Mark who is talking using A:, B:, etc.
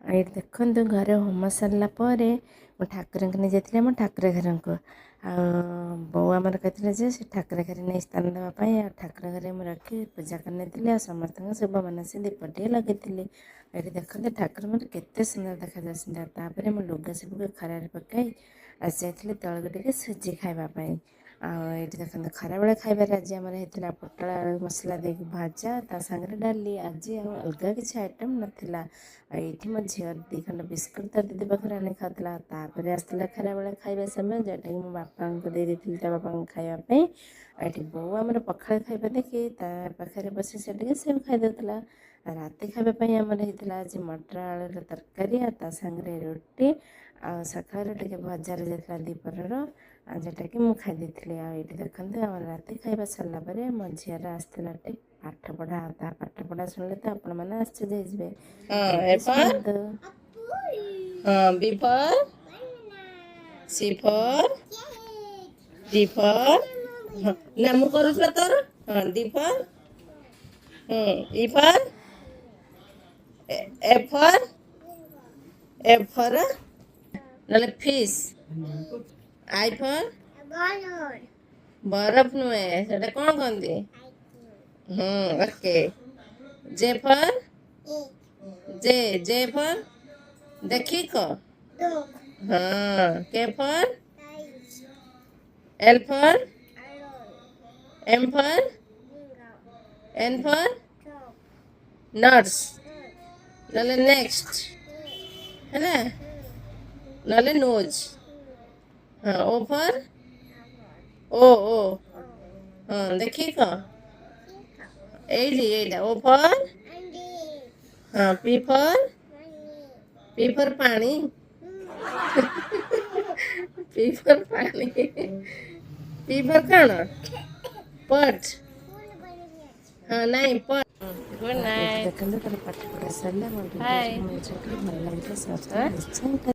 A: ये देखो घरे होम सारा पर ठाकुर नहीं जाती आम ठाकुर घर को बो आम कहते जे से ठाकुर घर नहीं स्थान देवाई ठाकुर घर मुझे रखी पूजा करनी समस्त शुभ मनसी दीपटे लगे ये देखते ठाकुर मतलब केते सुंदर देखा जापर मुझे लुगा सब खरार पकई आसी तौक टे सुजी खावाई ये देखते खरा बेले खाबार आज आम होता पोटल आलू मसला दे भाजा ता सागर डाली आज अलग किसी आइटम नाला ये मो झील दी खंड बिस्कुट तो दीदी पाखे आनी खाला आसला खरा बेले खाଇବା समय जोटा कि मो बापा को दे दी बापा खावाई ये बो आम पखाड़ खावा देखी पाखे बस से खाईदे राति खावाई आमर होता आज मटर आलू तरकारी सागर रुटी आ सकाल टे भजार जाता दीपर जोटा कि मुझे खाई ये देखते आम राति खावा सरलापर मो झील आसला पाठ पढ़ा पाठ पढ़ा शुणिले तो आपण मैंने आश्चर्य
B: B for C for D for नामु करूला तोर D for E for F for नले फिश I for बरफ नुए सेटा कौन कहते okay J for J for देखी को हाँ K for L for M for N for nurse नले नेक्स्ट है ना नले नोज हाँ O for ओ हाँ देखी को एटा O for हाँ P for पानी P for पानी P for कौन पट हाँ नहीं पट गुड नाइट
A: देखते पाठ पढ़ा सारा भल लगे